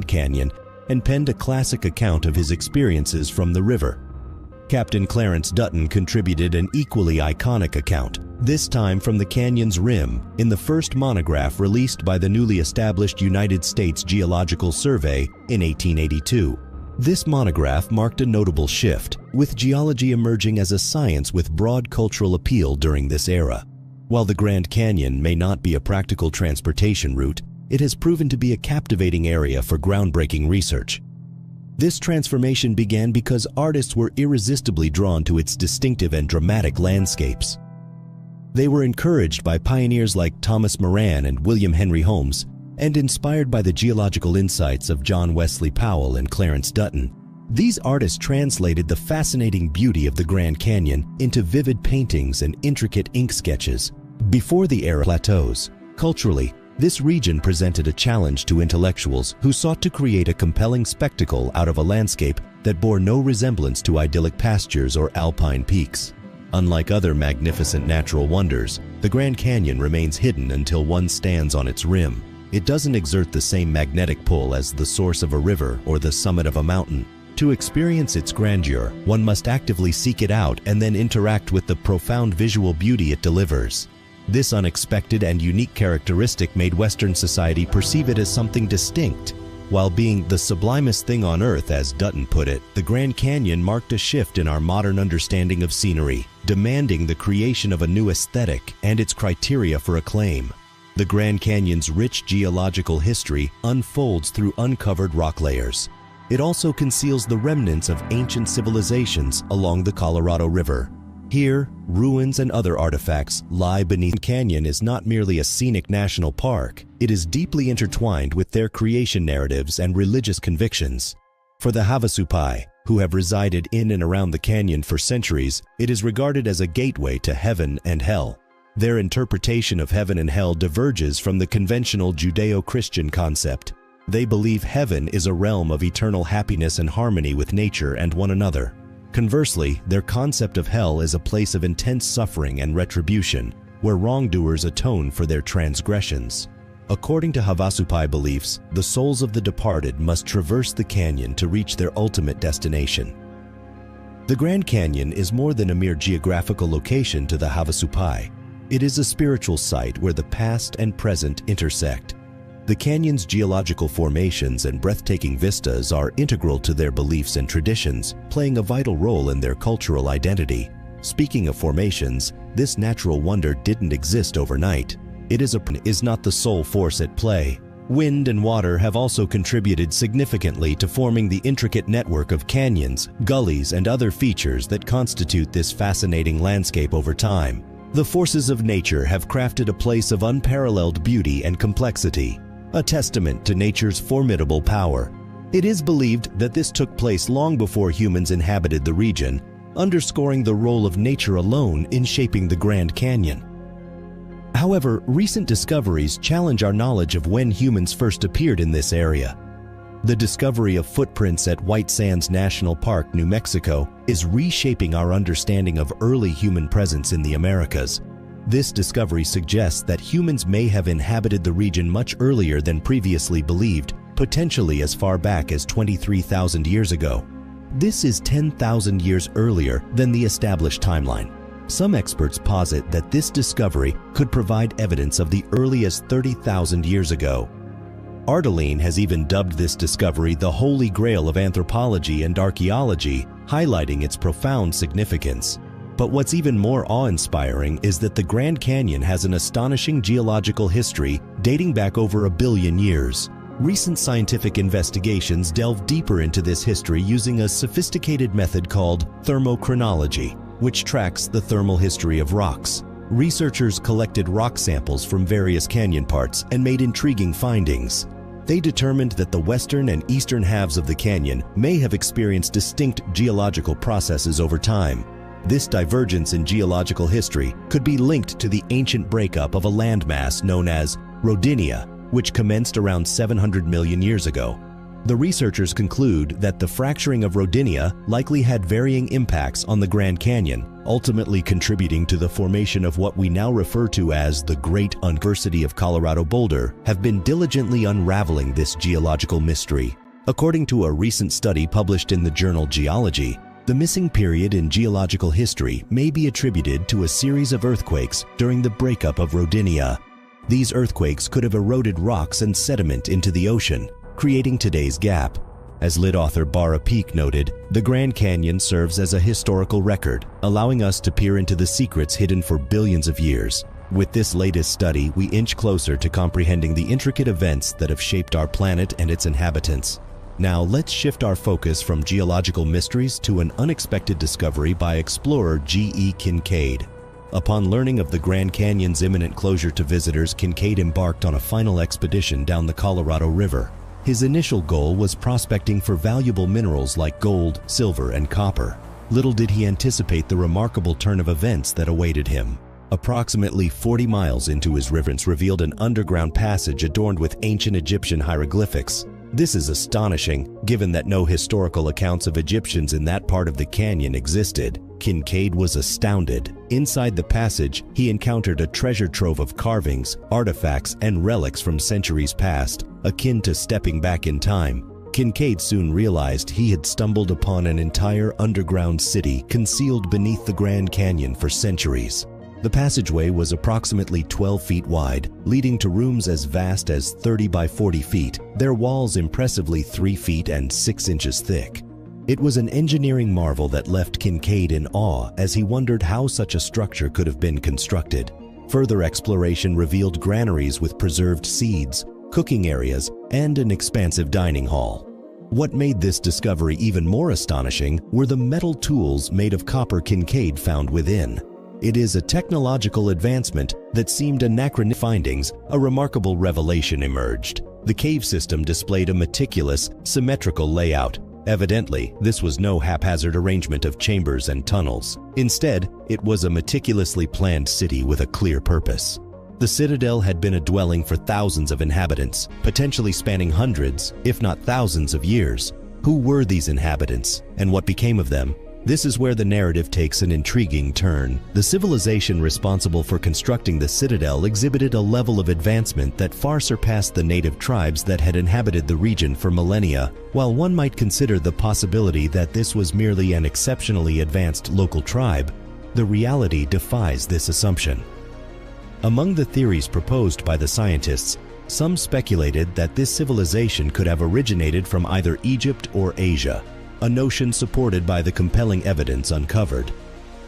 Grand Canyon and penned a classic account of his experiences from the river. Captain Clarence Dutton contributed an equally iconic account, this time from the canyon's rim, in the first monograph released by the newly established United States Geological Survey in 1882. This monograph marked a notable shift, with geology emerging as a science with broad cultural appeal during this era. While the Grand Canyon may not be a practical transportation route, it has proven to be a captivating area for groundbreaking research. This transformation began because artists were irresistibly drawn to its distinctive and dramatic landscapes. They were encouraged by pioneers like Thomas Moran and William Henry Holmes, and inspired by the geological insights of John Wesley Powell and Clarence Dutton. These artists translated the fascinating beauty of the Grand Canyon into vivid paintings and intricate ink sketches. Before the era plateaus, culturally, this region presented a challenge to intellectuals who sought to create a compelling spectacle out of a landscape that bore no resemblance to idyllic pastures or alpine peaks. Unlike other magnificent natural wonders, the Grand Canyon remains hidden until one stands on its rim. It doesn't exert the same magnetic pull as the source of a river or the summit of a mountain. To experience its grandeur, one must actively seek it out and then interact with the profound visual beauty it delivers. This unexpected and unique characteristic made Western society perceive it as something distinct. While being the sublimest thing on earth, as Dutton put it, the Grand Canyon marked a shift in our modern understanding of scenery, demanding the creation of a new aesthetic and its criteria for acclaim. The Grand Canyon's rich geological history unfolds through uncovered rock layers. It also conceals the remnants of ancient civilizations along the Colorado River. Here, ruins and other artifacts lie beneath. The canyon is not merely a scenic national park, it is deeply intertwined with their creation narratives and religious convictions. For the Havasupai, who have resided in and around the canyon for centuries, it is regarded as a gateway to heaven and hell. Their interpretation of heaven and hell diverges from the conventional Judeo-Christian concept. They believe heaven is a realm of eternal happiness and harmony with nature and one another. Conversely, their concept of hell is a place of intense suffering and retribution, where wrongdoers atone for their transgressions. According to Havasupai beliefs, the souls of the departed must traverse the canyon to reach their ultimate destination. The Grand Canyon is more than a mere geographical location to the Havasupai. It is a spiritual site where the past and present intersect. The canyon's geological formations and breathtaking vistas are integral to their beliefs and traditions, playing a vital role in their cultural identity. Speaking of formations, this natural wonder didn't exist overnight. It is not the sole force at play. Wind and water have also contributed significantly to forming the intricate network of canyons, gullies, and other features that constitute this fascinating landscape over time. The forces of nature have crafted a place of unparalleled beauty and complexity, a testament to nature's formidable power. It is believed that this took place long before humans inhabited the region, underscoring the role of nature alone in shaping the Grand Canyon. However, recent discoveries challenge our knowledge of when humans first appeared in this area. The discovery of footprints at White Sands National Park, New Mexico, is reshaping our understanding of early human presence in the Americas. This discovery suggests that humans may have inhabited the region much earlier than previously believed, potentially as far back as 23,000 years ago. This is 10,000 years earlier than the established timeline. Some experts posit that this discovery could provide evidence of the earliest 30,000 years ago. Ardeline has even dubbed this discovery the Holy Grail of anthropology and archaeology, highlighting its profound significance. But what's even more awe-inspiring is that the Grand Canyon has an astonishing geological history dating back over 1 billion years. Recent scientific investigations delve deeper into this history using a sophisticated method called thermochronology, which tracks the thermal history of rocks. Researchers collected rock samples from various canyon parts and made intriguing findings. They determined that the western and eastern halves of the canyon may have experienced distinct geological processes over time. This divergence in geological history could be linked to the ancient breakup of a landmass known as Rodinia, which commenced around 700 million years ago. The researchers conclude that the fracturing of Rodinia likely had varying impacts on the Grand Canyon, ultimately contributing to the formation of what we now refer to as the Great University of Colorado Boulder, have been diligently unraveling this geological mystery. According to a recent study published in the journal Geology, the missing period in geological history may be attributed to a series of earthquakes during the breakup of Rodinia. These earthquakes could have eroded rocks and sediment into the ocean, creating today's gap. As lit author Bara Peak noted, the Grand Canyon serves as a historical record, allowing us to peer into the secrets hidden for billions of years. With this latest study, we inch closer to comprehending the intricate events that have shaped our planet and its inhabitants. Now, let's shift our focus from geological mysteries to an unexpected discovery by explorer G.E. Kincaid. Upon learning of the Grand Canyon's imminent closure to visitors, Kincaid embarked on a final expedition down the Colorado River. His initial goal was prospecting for valuable minerals like gold, silver, and copper. Little did he anticipate the remarkable turn of events that awaited him. Approximately 40 miles into his reverence revealed an underground passage adorned with ancient Egyptian hieroglyphics. This is astonishing, given that no historical accounts of Egyptians in that part of the canyon existed. Kincaid was astounded. Inside the passage, he encountered a treasure trove of carvings, artifacts, and relics from centuries past, akin to stepping back in time. Kincaid soon realized he had stumbled upon an entire underground city concealed beneath the Grand Canyon for centuries. The passageway was approximately 12 feet wide, leading to rooms as vast as 30 by 40 feet, their walls impressively 3 feet and 6 inches thick. It was an engineering marvel that left Kincaid in awe as he wondered how such a structure could have been constructed. Further exploration revealed granaries with preserved seeds, cooking areas, and an expansive dining hall. What made this discovery even more astonishing were the metal tools made of copper Kincaid found within. It is a technological advancement that seemed anachronistic. Findings, a remarkable revelation emerged. The cave system displayed a meticulous, symmetrical layout. Evidently, this was no haphazard arrangement of chambers and tunnels. Instead, it was a meticulously planned city with a clear purpose. The citadel had been a dwelling for thousands of inhabitants, potentially spanning hundreds, if not thousands of years. Who were these inhabitants, and what became of them? This is where the narrative takes an intriguing turn. The civilization responsible for constructing the citadel exhibited a level of advancement that far surpassed the native tribes that had inhabited the region for millennia. While one might consider the possibility that this was merely an exceptionally advanced local tribe, the reality defies this assumption. Among the theories proposed by the scientists, some speculated that this civilization could have originated from either Egypt or Asia, a notion supported by the compelling evidence uncovered.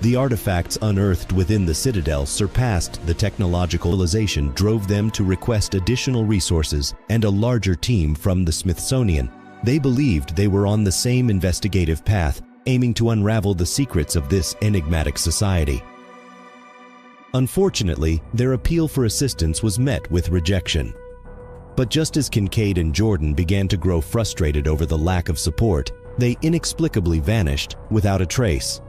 The artifacts unearthed within the citadel surpassed the technological civilization, drove them to request additional resources and a larger team from the Smithsonian. They believed they were on the same investigative path, aiming to unravel the secrets of this enigmatic society. Unfortunately, their appeal for assistance was met with rejection. But just as Kincaid and Jordan began to grow frustrated over the lack of support, they inexplicably vanished without a trace.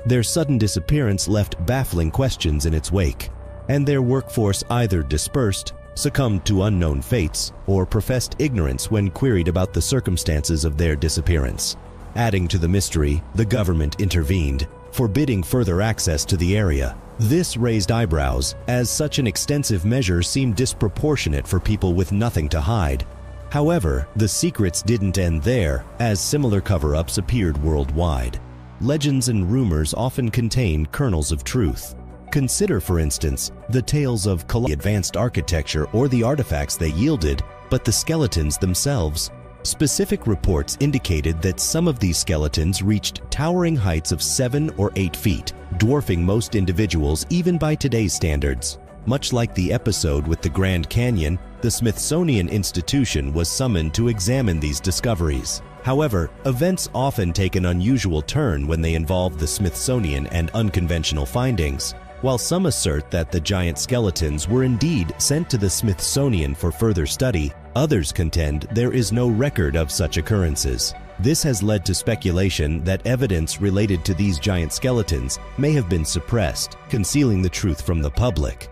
Their sudden disappearance left baffling questions in its wake, and their workforce either dispersed, succumbed to unknown fates, or professed ignorance when queried about the circumstances of their disappearance. Adding to the mystery, the government intervened, forbidding further access to the area. This raised eyebrows, as such an extensive measure seemed disproportionate for people with nothing to hide. However, the secrets didn't end there, as similar cover-ups appeared worldwide. Legends and rumors often contain kernels of truth. Consider, for instance, the tales of advanced architecture or the artifacts they yielded, but the skeletons themselves. Specific reports indicated that some of these skeletons reached towering heights of 7 or 8 feet, dwarfing most individuals even by today's standards. Much like the episode with the Grand Canyon, the Smithsonian Institution was summoned to examine these discoveries. However, events often take an unusual turn when they involve the Smithsonian and unconventional findings. While some assert that the giant skeletons were indeed sent to the Smithsonian for further study, others contend there is no record of such occurrences. This has led to speculation that evidence related to these giant skeletons may have been suppressed, concealing the truth from the public.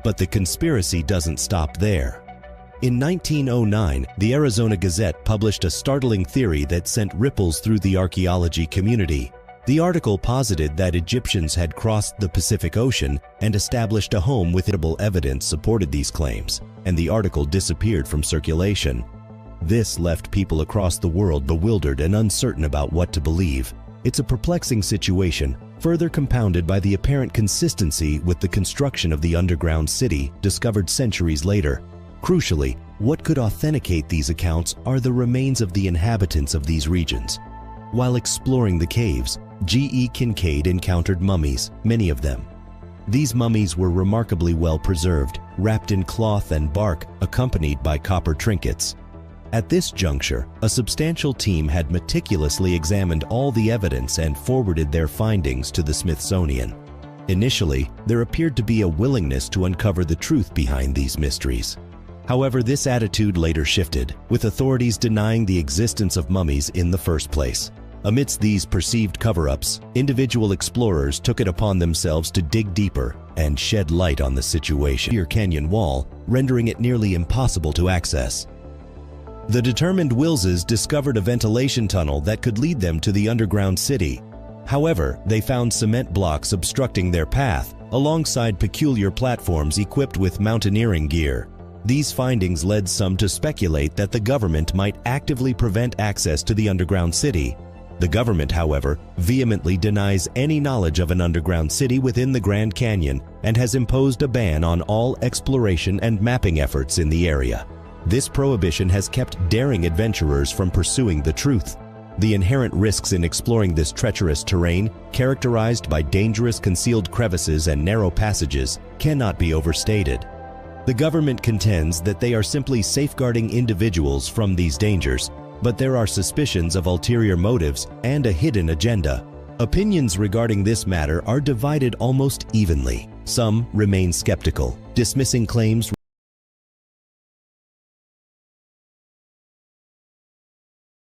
But the conspiracy doesn't stop there. In 1909, the Arizona Gazette published a startling theory that sent ripples through the archaeology community. The article posited that Egyptians had crossed the Pacific Ocean and established a home with edible evidence supported these claims, and the article disappeared from circulation. This left people across the world bewildered and uncertain about what to believe. It's a perplexing situation, further compounded by the apparent consistency with the construction of the underground city discovered centuries later. Crucially, what could authenticate these accounts are the remains of the inhabitants of these regions. While exploring the caves, G.E. Kincaid encountered mummies, many of them. These mummies were remarkably well preserved, wrapped in cloth and bark, accompanied by copper trinkets. At this juncture, a substantial team had meticulously examined all the evidence and forwarded their findings to the Smithsonian. Initially, there appeared to be a willingness to uncover the truth behind these mysteries. However, this attitude later shifted, with authorities denying the existence of mummies in the first place. Amidst these perceived cover-ups, individual explorers took it upon themselves to dig deeper and shed light on the situation. Sheer canyon wall, rendering it nearly impossible to access. The determined Willses discovered a ventilation tunnel that could lead them to the underground city. However, they found cement blocks obstructing their path, alongside peculiar platforms equipped with mountaineering gear. These findings led some to speculate that the government might actively prevent access to the underground city. The government, however, vehemently denies any knowledge of an underground city within the Grand Canyon and has imposed a ban on all exploration and mapping efforts in the area. This prohibition has kept daring adventurers from pursuing the truth. The inherent risks in exploring this treacherous terrain, characterized by dangerous concealed crevices and narrow passages, cannot be overstated. The government contends that they are simply safeguarding individuals from these dangers, but there are suspicions of ulterior motives and a hidden agenda. Opinions regarding this matter are divided almost evenly. Some remain skeptical, dismissing claims